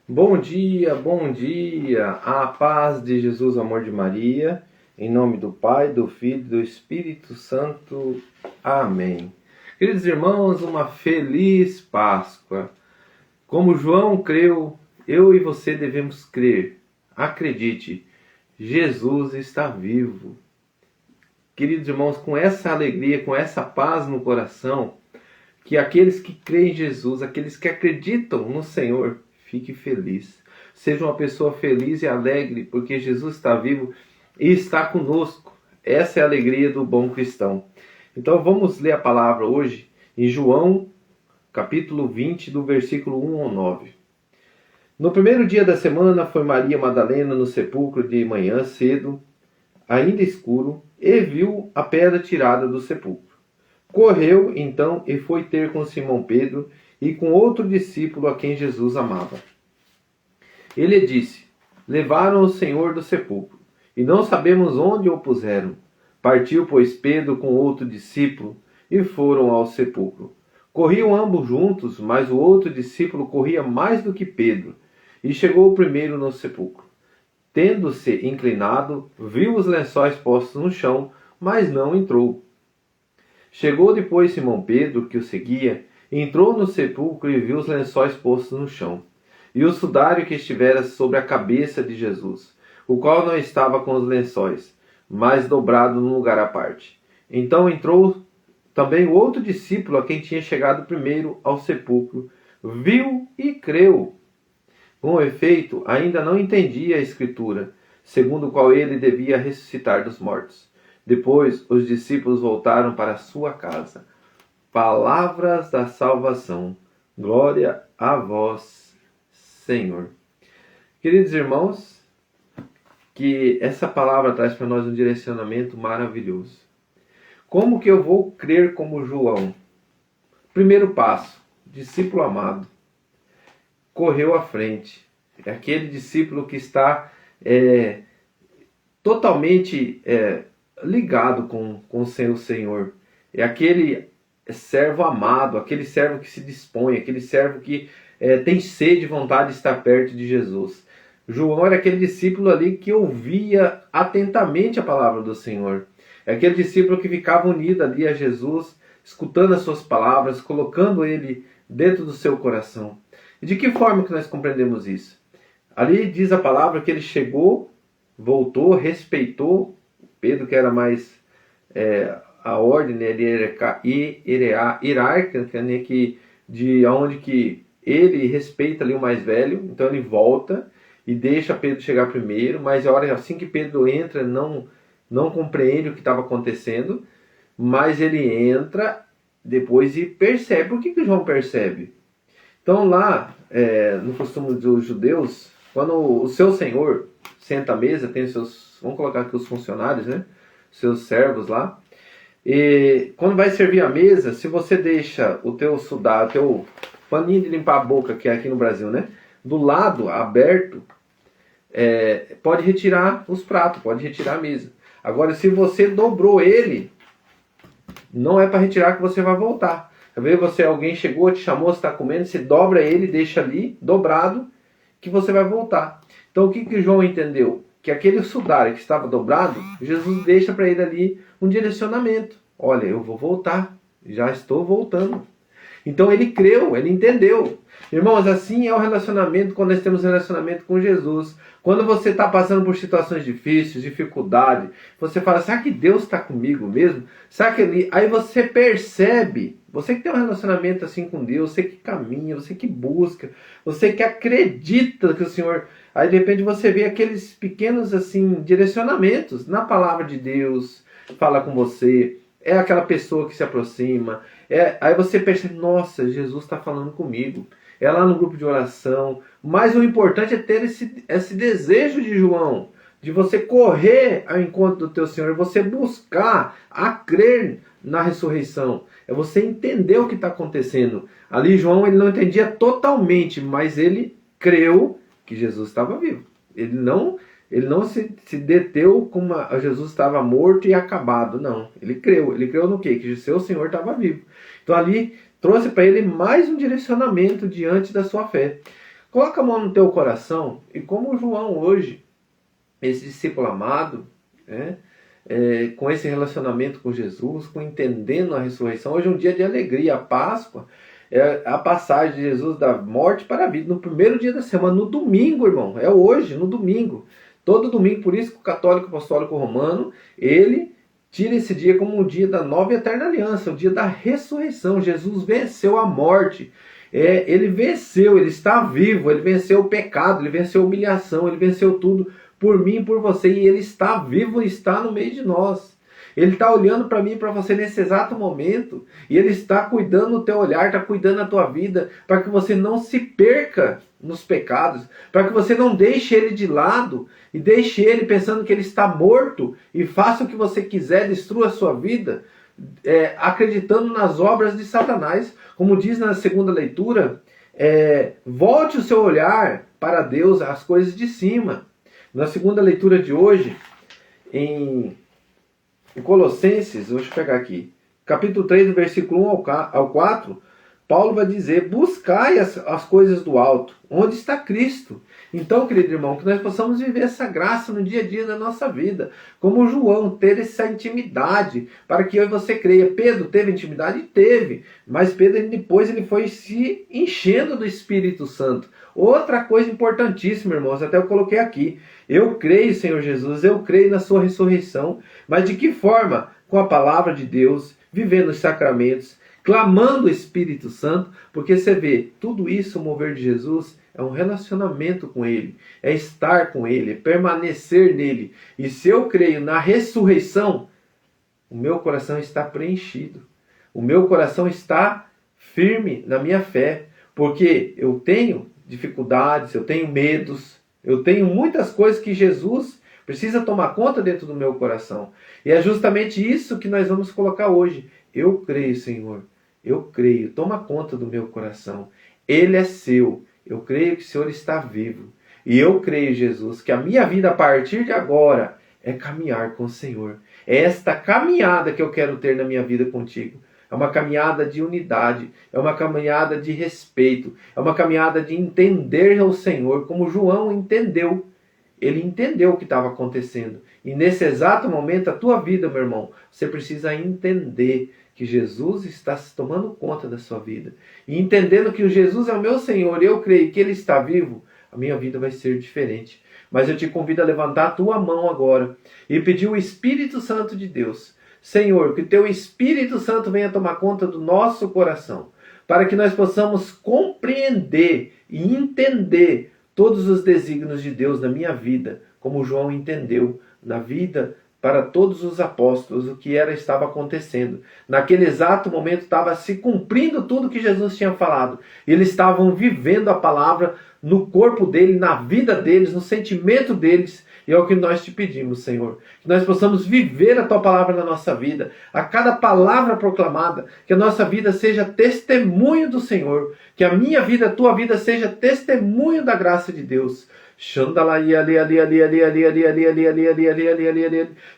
Bom dia, a paz de Jesus, o amor de Maria, em nome do Pai, do Filho e do Espírito Santo. Amém. Queridos irmãos, uma feliz Páscoa. Como João creu, eu e você devemos crer. Acredite, Jesus está vivo. Queridos irmãos, com essa alegria, com essa paz no coração, que aqueles que creem em Jesus, aqueles que acreditam no Senhor, fique feliz. Seja uma pessoa feliz e alegre, porque Jesus está vivo e está conosco. Essa é a alegria do bom cristão. Então vamos ler a palavra hoje em João, capítulo 20, do versículo 1 ao 9. No primeiro dia da semana foi Maria Madalena no sepulcro de manhã cedo, ainda escuro, e viu a pedra tirada do sepulcro. Correu então e foi ter com Simão Pedro e com outro discípulo a quem Jesus amava. Ele disse: levaram o Senhor do sepulcro, e não sabemos onde o puseram. Partiu, pois, Pedro com outro discípulo, e foram ao sepulcro. Corriam ambos juntos, mas o outro discípulo corria mais do que Pedro, e chegou primeiro no sepulcro. Tendo-se inclinado, viu os lençóis postos no chão, mas não entrou. Chegou depois Simão Pedro, que o seguia, entrou no sepulcro e viu os lençóis postos no chão, e o sudário que estivera sobre a cabeça de Jesus, o qual não estava com os lençóis, mas dobrado num lugar à parte. Então entrou também o outro discípulo, a quem tinha chegado primeiro ao sepulcro, viu e creu. Com efeito, ainda não entendia a Escritura, segundo o qual ele devia ressuscitar dos mortos. Depois, os discípulos voltaram para sua casa. Palavras da salvação. Glória a vós, Senhor. Queridos irmãos, que essa palavra traz para nós um direcionamento maravilhoso. Como que eu vou crer como João? Primeiro passo, discípulo amado. Correu à frente. É aquele discípulo que está totalmente ligado com o seu Senhor. É aquele servo amado, aquele servo que se dispõe, aquele servo que tem sede e vontade de estar perto de Jesus. João era aquele discípulo ali que ouvia atentamente a palavra do Senhor. É aquele discípulo que ficava unido ali a Jesus, escutando as suas palavras, colocando ele dentro do seu coração. E de que forma que nós compreendemos isso? Ali diz a palavra que ele chegou, voltou, respeitou Pedro, que era mais a ordem, né, hierárquica, né, de onde que ele respeita ali o mais velho. Então ele volta e deixa Pedro chegar primeiro, mas a hora assim que Pedro entra, não compreende o que estava acontecendo, mas ele entra depois e percebe. Por que João percebe? Então lá, no costume dos judeus, quando o seu senhor senta à mesa, tem os seus, vamos colocar aqui os funcionários, né? Seus servos lá. E quando vai servir a mesa, se você deixa o teu sudário, o teu paninho de limpar a boca, que é aqui no Brasil, né? Do lado, aberto, pode retirar os pratos, pode retirar a mesa. Agora, se você dobrou ele, não é para retirar que você vai voltar. Às vezes alguém chegou, te chamou, você está comendo, você dobra ele, deixa ali, dobrado, que você vai voltar. Então o que João entendeu? Que aquele sudário que estava dobrado, Jesus deixa para ele ali um direcionamento. Olha, eu vou voltar, já estou voltando. Então ele creu, ele entendeu. Irmãos, assim é o relacionamento quando nós temos relacionamento com Jesus. Quando você está passando por situações difíceis, dificuldade, você fala, será que Deus está comigo mesmo? Será que ele... Aí você percebe, você que tem um relacionamento assim com Deus, você que caminha, você que busca, você que acredita que o Senhor... Aí de repente você vê aqueles pequenos assim direcionamentos na palavra de Deus, fala com você, é aquela pessoa que se aproxima, aí você percebe, nossa, Jesus está falando comigo. É lá no grupo de oração. Mas o importante é ter esse desejo de João, de você correr ao encontro do teu Senhor, você buscar a crer na ressurreição. É você entender o que está acontecendo. Ali João ele não entendia totalmente, mas ele creu que Jesus estava vivo. Ele não se deteu como Jesus estava morto e acabado. Não, ele creu. Ele creu no quê? Que o seu Senhor estava vivo. Então ali trouxe para ele mais um direcionamento diante da sua fé. Coloca a mão no teu coração e como João hoje, esse discípulo amado, né, com esse relacionamento com Jesus, com entendendo a ressurreição. Hoje é um dia de alegria, a Páscoa é a passagem de Jesus da morte para a vida, no primeiro dia da semana, no domingo, irmão, é hoje, no domingo. Todo domingo, por isso que o católico apostólico romano, ele tira esse dia como um dia da nova e eterna aliança, o dia da ressurreição. Jesus venceu a morte. Ele venceu, ele está vivo, ele venceu o pecado, ele venceu a humilhação, ele venceu tudo por mim e por você. E ele está vivo e está no meio de nós. Ele está olhando para mim e para você nesse exato momento. E ele está cuidando do teu olhar, está cuidando da tua vida, para que você não se perca nos pecados, para que você não deixe ele de lado e deixe ele pensando que ele está morto e faça o que você quiser, destrua a sua vida, acreditando nas obras de Satanás. Como diz na segunda leitura, volte o seu olhar para Deus, as coisas de cima. Na segunda leitura de hoje, em Colossenses, deixa eu pegar aqui, capítulo 3, do versículo 1 ao 4, Paulo vai dizer: buscai as coisas do alto, onde está Cristo. Então, querido irmão, que nós possamos viver essa graça no dia a dia da nossa vida, como João, ter essa intimidade, para que eu e você creia. Pedro teve intimidade? Teve, mas Pedro depois ele foi se enchendo do Espírito Santo. Outra coisa importantíssima, irmãos, até eu coloquei aqui: eu creio, Senhor Jesus, eu creio na sua ressurreição, mas de que forma? Com a palavra de Deus, vivendo os sacramentos, clamando o Espírito Santo, porque você vê, tudo isso, o mover de Jesus, é um relacionamento com Ele, é estar com Ele, é permanecer nele. E se eu creio na ressurreição, o meu coração está preenchido, o meu coração está firme na minha fé, porque eu tenho dificuldades, eu tenho medos, eu tenho muitas coisas que Jesus precisa tomar conta dentro do meu coração. E é justamente isso que nós vamos colocar hoje. Eu creio, Senhor, eu creio, toma conta do meu coração. Ele é seu. Eu creio que o Senhor está vivo. E eu creio, Jesus, que a minha vida a partir de agora é caminhar com o Senhor. É esta caminhada que eu quero ter na minha vida contigo. É uma caminhada de unidade, é uma caminhada de respeito, é uma caminhada de entender o Senhor como João entendeu. Ele entendeu o que estava acontecendo. E nesse exato momento, a tua vida, meu irmão, você precisa entender que Jesus está tomando conta da sua vida. E entendendo que o Jesus é o meu Senhor, eu creio que Ele está vivo, a minha vida vai ser diferente. Mas eu te convido a levantar a tua mão agora e pedir o Espírito Santo de Deus. Senhor, que o teu Espírito Santo venha tomar conta do nosso coração, para que nós possamos compreender e entender todos os desígnios de Deus na minha vida, como João entendeu na vida para todos os apóstolos o que estava acontecendo. Naquele exato momento estava se cumprindo tudo que Jesus tinha falado. Eles estavam vivendo a palavra no corpo dele, na vida deles, no sentimento deles. E é o que nós te pedimos, Senhor. Que nós possamos viver a tua palavra na nossa vida. A cada palavra proclamada, que a nossa vida seja testemunho do Senhor. Que a minha vida, a tua vida seja testemunho da graça de Deus.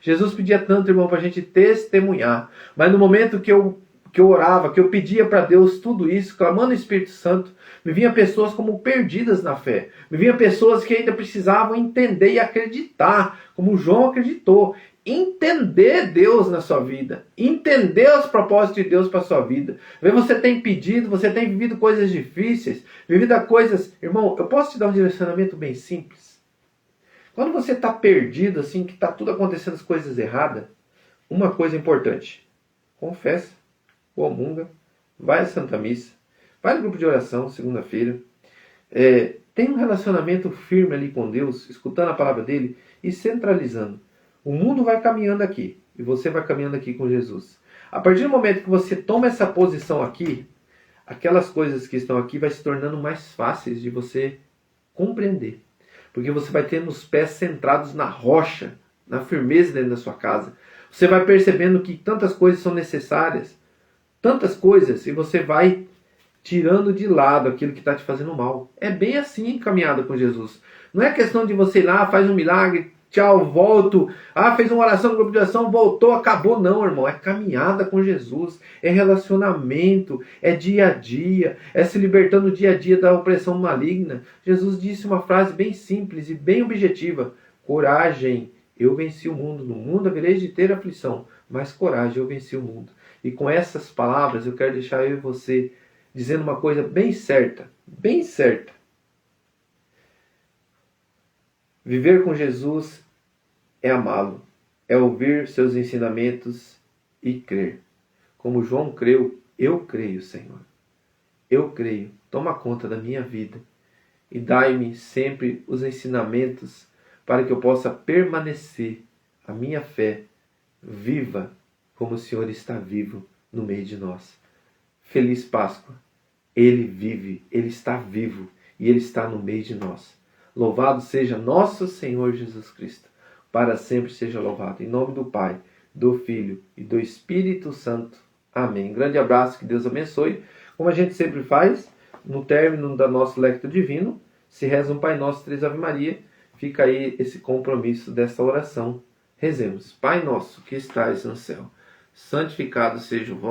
Jesus pedia tanto, irmão, para a gente testemunhar. Mas no momento que eu orava, que eu pedia para Deus tudo isso, clamando o Espírito Santo, me vinha pessoas como perdidas na fé. Me vinha pessoas que ainda precisavam entender e acreditar, como João acreditou. Entender Deus na sua vida. Entender os propósitos de Deus para a sua vida. Você tem pedido, você tem vivido coisas difíceis, vivido coisas... Irmão, eu posso te dar um direcionamento bem simples? Quando você está perdido, assim, que está tudo acontecendo as coisas erradas, uma coisa importante: confessa, comunga, vai à Santa Missa, vai no grupo de oração, segunda-feira, tem um relacionamento firme ali com Deus, escutando a palavra dele e centralizando. O mundo vai caminhando aqui, e você vai caminhando aqui com Jesus. A partir do momento que você toma essa posição aqui, aquelas coisas que estão aqui vai se tornando mais fáceis de você compreender. Porque você vai tendo os pés centrados na rocha, na firmeza dentro da sua casa. Você vai percebendo que tantas coisas são necessárias, tantas coisas, e você vai tirando de lado aquilo que está te fazendo mal. É bem assim caminhada com Jesus. Não é questão de você ir lá, faz um milagre, tchau, volto. Ah, fez uma oração no grupo de oração, voltou, acabou. Não, irmão. É caminhada com Jesus. É relacionamento. É dia a dia. É se libertando dia a dia da opressão maligna. Jesus disse uma frase bem simples e bem objetiva. Coragem, eu venci o mundo. No mundo havereis de ter aflição. Mas coragem, eu venci o mundo. E com essas palavras eu quero deixar eu e você dizendo uma coisa bem certa. Bem certa. Viver com Jesus é amá-lo, é ouvir seus ensinamentos e crer. Como João creu, eu creio, Senhor. Eu creio. Toma conta da minha vida e dai-me sempre os ensinamentos para que eu possa permanecer a minha fé viva como o Senhor está vivo no meio de nós. Feliz Páscoa. Ele vive, Ele está vivo e Ele está no meio de nós. Louvado seja nosso Senhor Jesus Cristo. Para sempre seja louvado. Em nome do Pai, do Filho e do Espírito Santo. Amém. Grande abraço, que Deus abençoe. Como a gente sempre faz, no término da nosso Lectio Divino, se reza um Pai Nosso, 3 Ave Maria. Fica aí esse compromisso dessa oração. Rezemos. Pai nosso que estais no céu, santificado seja o vosso